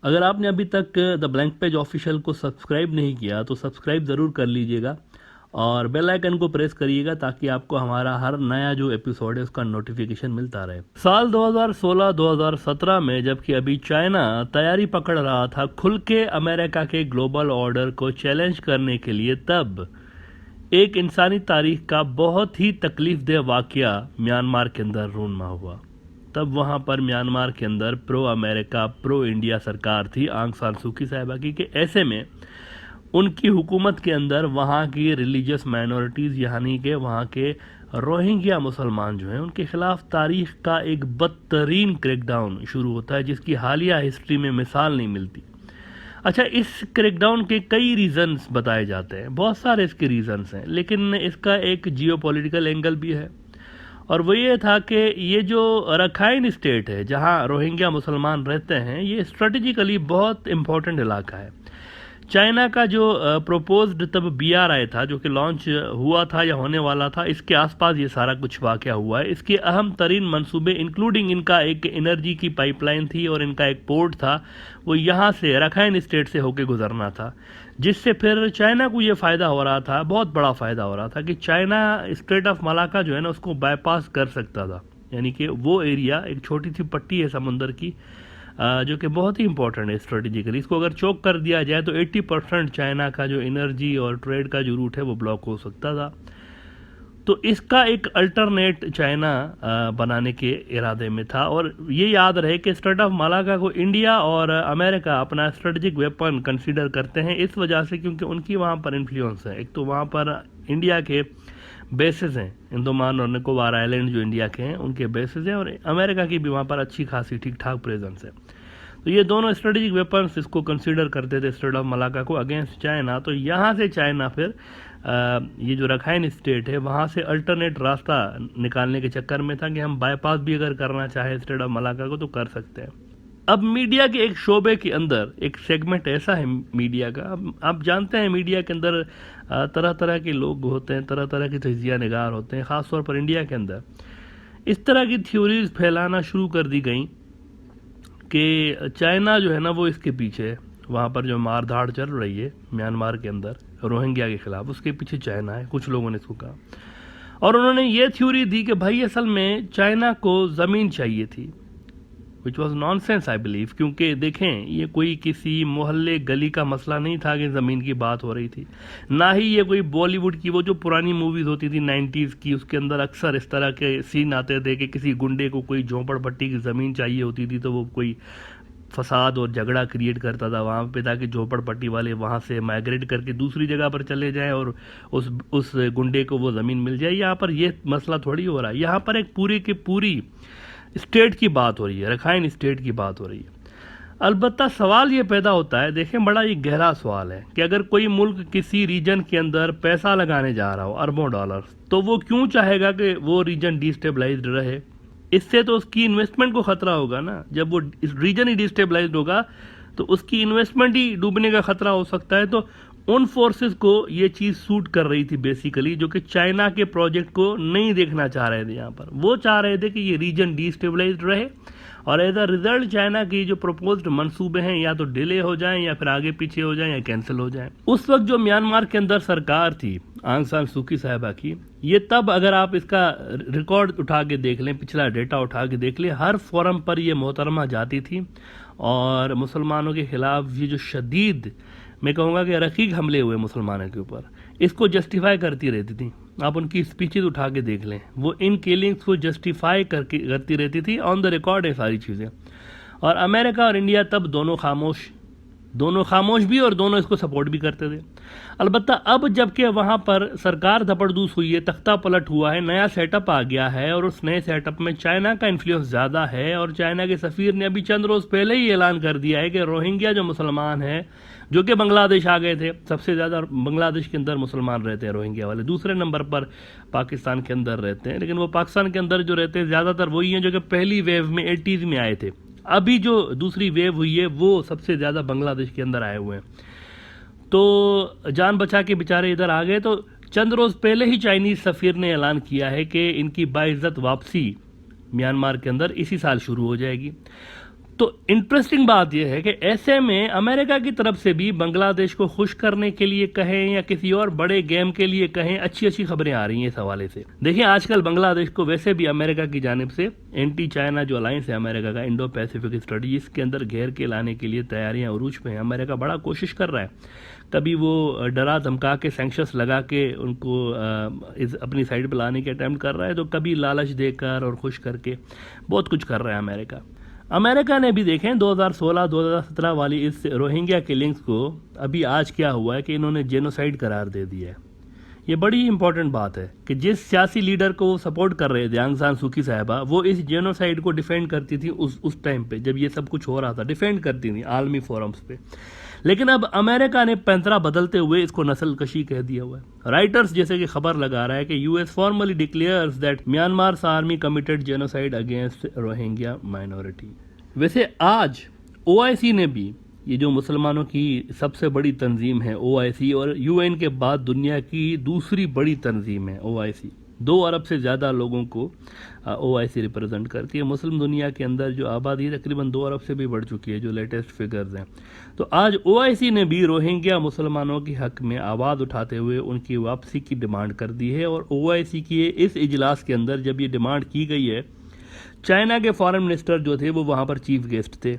अगर आपने अभी तक द ब्लैंक पेज ऑफिशियल को सब्सक्राइब नहीं किया तो सब्सक्राइब ज़रूर कर लीजिएगा और बेल आइकन को प्रेस करिएगा ताकि आपको हमारा हर नया जो एपिसोड है उसका नोटिफिकेशन मिलता रहे। साल 2016-2017 में जबकि अभी चाइना तैयारी पकड़ रहा था खुल के अमेरिका के ग्लोबल ऑर्डर को चैलेंज करने के लिए, तब एक इंसानी तारीख का बहुत ही तकलीफदेह वाकया म्यांमार के अंदर रूनमा हुआ। तब वहाँ पर म्यांमार के अंदर प्रो अमेरिका प्रो इंडिया सरकार थी आंग सान सू की साहिबा की, कि ऐसे में उनकी हुकूमत के अंदर वहाँ की रिलीजियस माइनॉरिटीज़ यानी कि वहाँ के रोहिंग्या मुसलमान जो हैं उनके ख़िलाफ़ तारीख़ का एक बदतरीन क्रैकडाउन शुरू होता है जिसकी हालिया हिस्ट्री में मिसाल नहीं मिलती। अच्छा, इस क्रैकडाउन के कई रीज़न्स बताए जाते हैं, बहुत सारे इसके रीज़न्स हैं, लेकिन इसका एक जियोपॉलिटिकल एंगल भी है और वो ये था कि ये जो रखाइन स्टेट है जहाँ रोहिंग्या मुसलमान रहते हैं, ये स्ट्रेटेजिकली बहुत इम्पोर्टेंट इलाका है। चाइना का जो प्रोपोज्ड तब BRI था जो कि लॉन्च हुआ था या होने वाला था, इसके आसपास ये सारा कुछ वाक़या हुआ है। इसके अहम तरीन मंसूबे इंक्लूडिंग इनका एक एनर्जी की पाइपलाइन थी और इनका एक पोर्ट था, वो यहाँ से रखाइन स्टेट से होकर गुजरना था, जिससे फिर चाइना को ये फ़ायदा हो रहा था, बहुत बड़ा फ़ायदा हो रहा था कि चाइना स्ट्रेट ऑफ मलाका जो है ना उसको बाईपास कर सकता था। यानी कि वो एरिया एक छोटी सी पट्टी है समुंदर की जो कि बहुत ही इंपॉर्टेंट है स्ट्रेटेजिकली। इसको अगर चोक कर दिया जाए तो 80% चाइना का जो एनर्जी और ट्रेड का जो रूट है वो ब्लॉक हो सकता था। तो इसका एक अल्टरनेट चाइना बनाने के इरादे में था और ये याद रहे कि स्ट्रेट ऑफ मलाका को इंडिया और अमेरिका अपना स्ट्रेटजिक वेपन कंसीडर करते हैं इस वजह से क्योंकि उनकी वहाँ पर इन्फ्लुएंस है। एक तो वहाँ पर इंडिया के बेसिस हैं, अंडमान और निकोबार आइलैंड जो इंडिया के हैं उनके बेसिस हैं और अमेरिका की भी वहाँ पर अच्छी खासी ठीक ठाक प्रेजेंस है। तो ये दोनों स्ट्रेटेजिक वेपन्स इसको कंसीडर करते थे स्ट्रेट ऑफ मलाका को अगेंस्ट चाइना। तो यहाँ से चाइना फिर ये जो रखाइन स्टेट है वहाँ से अल्टरनेट रास्ता निकालने के चक्कर में था कि हम बाईपास भी अगर करना चाहें स्ट्रेट ऑफ मलाका को तो कर सकते हैं। अब मीडिया के एक शोबे के अंदर एक सेगमेंट ऐसा है मीडिया का, अब आप जानते हैं मीडिया के अंदर तरह तरह के लोग होते हैं, तरह तरह के तजिया निगार होते हैं, ख़ास तौर पर इंडिया के अंदर इस तरह की थ्योरीज फैलाना शुरू कर दी गई कि चाइना जो है ना वो इसके पीछे है। वहाँ पर जो मार धाड़ चल रही है म्यांमार के अंदर रोहिंग्या के खिलाफ, उसके पीछे चाइना है, कुछ लोगों ने इसको कहा। और उन्होंने ये थ्योरी दी कि भाई असल में चाइना को ज़मीन चाहिए थी, which was nonsense I believe, क्योंकि देखें ये कोई किसी मोहल्ले गली का मसला नहीं था कि ज़मीन की बात हो रही थी, ना ही ये कोई बॉलीवुड की वो जो पुरानी मूवीज़ होती थी 90s की, उसके अंदर अक्सर इस तरह के सीन आते थे कि किसी गुंडे को कोई झोंपड़पट्टी की ज़मीन चाहिए होती थी तो वो कोई फसाद और झगड़ा क्रिएट करता था वहाँ पे ताकि झोपड़पट्टी वाले वहाँ से माइग्रेट करके दूसरी जगह पर चले जाएं और उस गुंडे को वो ज़मीन मिल जाए। यहाँ पर ये मसला थोड़ी हो रहा है, यहाँ पर एक पूरी की पूरी स्टेट की बात हो रही है, रखाइन स्टेट की बात हो रही है। अलबत्ता सवाल ये पैदा होता है, देखें बड़ा ये गहरा सवाल है कि अगर कोई मुल्क किसी रीजन के अंदर पैसा लगाने जा रहा हो अरबों डॉलर, तो वो क्यों चाहेगा कि वो रीजन डिस्टेबलाइज्ड रहे? इससे तो उसकी इन्वेस्टमेंट को खतरा होगा ना। जब वो रीजन ही डिस्टेबलाइज्ड होगा तो उसकी इन्वेस्टमेंट ही डूबने का खतरा हो सकता है। तो उन फोर्सेस को ये चीज़ सूट कर रही थी बेसिकली, जो कि चाइना के प्रोजेक्ट को नहीं देखना चाह रहे थे। यहाँ पर वो चाह रहे थे कि ये रीजन डिस्टेबलाइज्ड रहे और एज अ रिजल्ट चाइना की जो प्रपोज्ड मंसूबे हैं या तो डिले हो जाएं या फिर आगे पीछे हो जाएं या कैंसिल हो जाएं। उस वक्त जो म्यांमार के अंदर सरकार थी आंग सान सू की साहिबा की, ये तब अगर आप इसका रिकॉर्ड उठा के देख लें, पिछला डेटा उठा के देख लें, हर फोरम पर ये मोहतरमा जाती थी और मुसलमानों के खिलाफ ये जो शदीद, मैं कहूँगा कि रकीक हमले हुए मुसलमानों के ऊपर, इसको जस्टिफाई करती रहती थी। आप उनकी स्पीचेज उठा के देख लें, वो इन किलिंग्स को जस्टिफाई करती रहती थी, ऑन द रिकॉर्ड है सारी चीज़ें। और अमेरिका और इंडिया तब दोनों खामोश भी और दोनों इसको सपोर्ट भी करते थे। अलबत्ता अब जबकि वहाँ पर सरकार धपड़दूस हुई है, तख्ता पलट हुआ है, नया सेटअप आ गया है और उस नए सेटअप में चाइना का इन्फ्लुएंस ज़्यादा है और चाइना के सफ़ीर ने अभी चंद रोज़ पहले ही ऐलान कर दिया है कि रोहिंग्या जो मुसलमान हैं जो कि बांग्लादेश आ गए थे, सबसे ज़्यादा बांग्लादेश के अंदर मुसलमान रहते हैं रोहिंग्या वाले, दूसरे नंबर पर पाकिस्तान के अंदर रहते हैं, लेकिन वो पाकिस्तान के अंदर जो रहते हैं ज़्यादातर वही हैं जो कि पहली वेव में 80s में आए थे। अभी जो दूसरी वेव हुई है वो सबसे ज़्यादा बांग्लादेश के अंदर आए हुए हैं। तो जान बचा के बेचारे इधर आ गए। तो चंद रोज़ पहले ही चाइनीज़ सफ़ीर ने ऐलान किया है कि इनकी बाइज्जत वापसी म्यांमार के अंदर इसी साल शुरू हो जाएगी। तो इंटरेस्टिंग बात यह है कि ऐसे में अमेरिका की तरफ से भी बांग्लादेश को खुश करने के लिए कहें या किसी और बड़े गेम के लिए कहें, अच्छी अच्छी खबरें आ रही हैं इस हवाले से। देखिए, आजकल बांग्लादेश को वैसे भी अमेरिका की जानिब से एंटी चाइना जो अलायंस है अमेरिका का, इंडो पैसिफिक स्ट्रेटजी, इसके अंदर घेर के लाने के लिए तैयारियां उरूज पे हैं। अमेरिका बड़ा कोशिश कर रहा है, कभी वो डरा धमका के सैंक्शंस लगा के उनको अपनी साइड पर लाने के अटैम्प्ट कर रहा है, तो कभी लालच देकर और खुश करके बहुत कुछ कर रहा है अमेरिका। अमेरिका ने भी देखें 2016-2017 वाली इस रोहिंग्या किलिंग्स को, अभी आज क्या हुआ है कि इन्होंने जेनोसाइड करार दे दिया है। ये बड़ी इंपॉर्टेंट बात है कि जिस सियासी लीडर को वो सपोर्ट कर रहे थे, आंग सान सूकी साहिबा, वो इस जेनोसाइड को डिफेंड करती थी उस टाइम पे जब ये सब कुछ हो रहा था, डिफेंड करती थी आलमी फोरम्स पे। लेकिन अब अमेरिका ने पैंतरा बदलते हुए इसको नस्ल कशी कह दिया हुआ है। राइटर्स जैसे कि खबर लगा रहा है कि US formally declares that Myanmar army committed genocide against Rohingya minority. वैसे आज ओआईसी ने भी, ये जो मुसलमानों की सबसे बड़ी तंजीम है ओआईसी, और यूएन के बाद दुनिया की दूसरी बड़ी तंजीम है ओआईसी, 2 अरब से ज़्यादा लोगों को ओआईसी रिप्रेजेंट करती है। मुस्लिम दुनिया के अंदर जो आबादी तकरीबन 2 अरब से भी बढ़ चुकी है, जो लेटेस्ट फिगर्स हैं। तो आज ओआईसी ने भी रोहिंग्या मुसलमानों के हक में आवाज़ उठाते हुए उनकी वापसी की डिमांड कर दी है। और ओआईसी के इस इजलास के अंदर जब ये डिमांड की गई है, चाइना के फॉरेन मिनिस्टर जो थे वो वहाँ पर चीफ गेस्ट थे,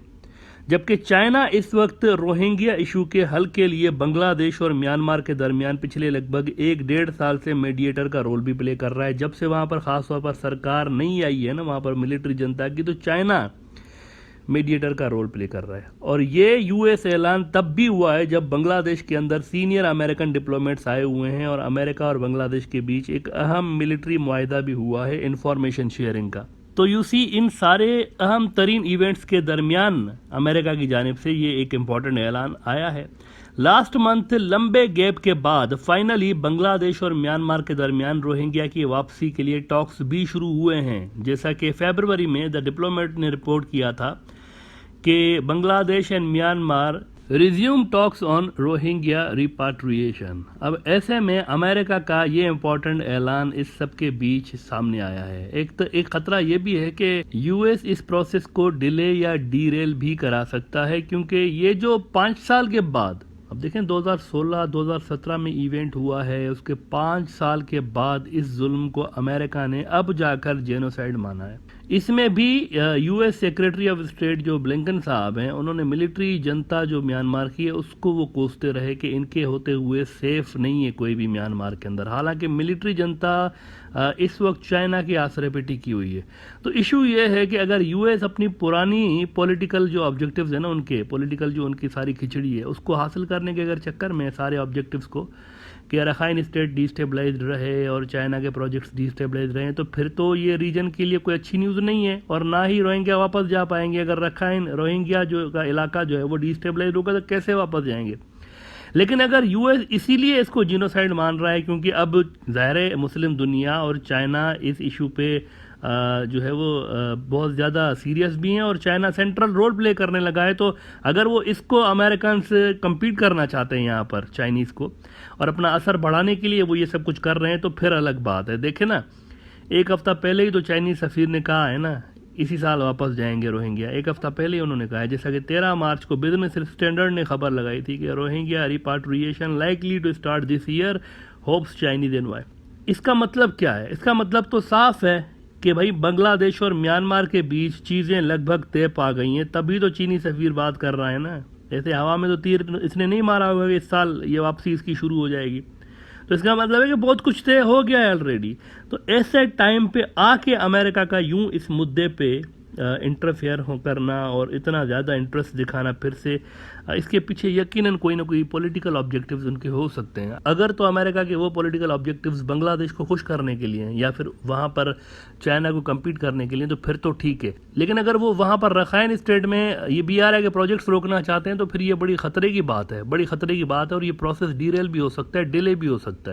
जबकि चाइना इस वक्त रोहिंग्या इशू के हल के लिए बांग्लादेश और म्यांमार के दरमियान पिछले लगभग 1-1.5 साल से मीडिएटर का रोल भी प्ले कर रहा है। जब से वहाँ पर ख़ास तौर पर सरकार नहीं आई है ना, वहाँ पर मिलिट्री जनता की, तो चाइना मीडिएटर का रोल प्ले कर रहा है। और ये यूएस ऐलान तब भी हुआ है जब बांग्लादेश के अंदर सीनियर अमेरिकन डिप्लोमेट्स आए हुए हैं और अमेरिका और बांग्लादेश के बीच एक अहम मिलिट्री मुआहिदा भी हुआ है इंफॉर्मेशन शेयरिंग का। तो यू सी, इन सारे अहम तरीन इवेंट्स के दरमियान अमेरिका की जानिब से ये एक इम्पॉर्टेंट ऐलान आया है। लास्ट मंथ लंबे गैप के बाद फाइनली बांग्लादेश और म्यांमार के दरमियान रोहिंग्या की वापसी के लिए टॉक्स भी शुरू हुए हैं। जैसा कि फरवरी में द डिप्लोमेट ने रिपोर्ट किया था कि Bangladesh and Myanmar resume talks on Rohingya repatriation. अब ऐसे में अमेरिका का ये इम्पोर्टेंट ऐलान इस सब के बीच सामने आया है। एक खतरा ये भी है कि यूएस इस प्रोसेस को डिले या डीरेल भी करा सकता है, क्योंकि ये जो 5 साल के बाद, अब देखें 2016-2017 में इवेंट हुआ है, उसके 5 साल के बाद इस जुल्म को अमेरिका ने अब जाकर जेनोसाइड माना है। इसमें भी यूएस सेक्रेटरी ऑफ स्टेट जो ब्लिंकन साहब हैं, उन्होंने मिलिट्री जनता जो म्यांमार की है उसको वो कोसते रहे कि इनके होते हुए सेफ नहीं है कोई भी म्यांमार के अंदर। हालांकि मिलिट्री जनता इस वक्त चाइना के आसरे पे टिकी हुई है। तो इशू ये है कि अगर यूएस अपनी पुरानी पॉलिटिकल जो ऑब्जेक्टिव्स है ना, उनके पॉलिटिकल जो उनकी सारी खिचड़ी है उसको हासिल करने के अगर चक्कर में सारे ऑब्जेक्टिव्स को, कि रखाइन स्टेट डिस्टेबलाइज्ड रहे और चाइना के प्रोजेक्ट्स डिस्टेबलाइज्ड रहे, तो फिर तो ये रीजन के लिए कोई अच्छी न्यूज़ नहीं है, और ना ही रोहिंग्या वापस जा पाएंगे। अगर रखाइन रोहिंग्या जो का इलाका जो है वो डिस्टेबलाइज होगा तो कैसे वापस जाएंगे। लेकिन अगर यूएस इसीलिए इसको जीनोसाइड मान रहा है क्योंकि अब ज़ाहिर है मुस्लिम दुनिया और चाइना इस इशू पे जो है वो बहुत ज़्यादा सीरियस भी हैं और चाइना सेंट्रल रोल प्ले करने लगा है। तो अगर वो इसको अमेरिकन से कम्पीट करना चाहते हैं यहाँ पर चाइनीज़ को, और अपना असर बढ़ाने के लिए वो ये सब कुछ कर रहे हैं, तो फिर अलग बात है। देखें ना, 1 हफ्ता पहले ही तो चाइनीज़ सफ़ीर ने कहा है ना इसी साल वापस जाएंगे रोहिंग्या। 1 हफ्ता पहले ही उन्होंने कहा है। जैसा कि 13 मार्च को बिजनेस स्टैंडर्ड ने खबर लगाई थी कि Rohingya repatriation likely to start this year, hopes Chinese envoy. इसका मतलब क्या है? इसका मतलब तो साफ है कि भाई बांग्लादेश और म्यांमार के बीच चीज़ें लगभग तय पा गई हैं, तभी तो चीनी सफ़ीर बात कर रहा है ना। ऐसे हवा में तो तीर इसने नहीं मारा होगा कि इस साल ये वापसी इसकी शुरू हो जाएगी। तो इसका मतलब है कि बहुत कुछ तय हो गया है ऑलरेडी। तो ऐसे टाइम पे आके अमेरिका का यूं इस मुद्दे पे इंटरफेयर हो करना और इतना ज़्यादा इंटरेस्ट दिखाना फिर से, इसके पीछे यकीनन कोई ना कोई पॉलिटिकल ऑब्जेक्टिव्स उनके हो सकते हैं। अगर तो अमेरिका के वो पॉलिटिकल ऑब्जेक्टिव्स बांग्लादेश को खुश करने के लिए हैं या फिर वहाँ पर चाइना को कम्पीट करने के लिए, तो फिर तो ठीक है। लेकिन अगर वो वहाँ पर रखाइन स्टेट में ये BRI के प्रोजेक्ट्स रोकना चाहते हैं, तो फिर ये बड़ी खतरे की बात है, बड़ी खतरे की बात है, और ये प्रोसेस डीरेल भी हो सकता है, डिले भी हो सकता है।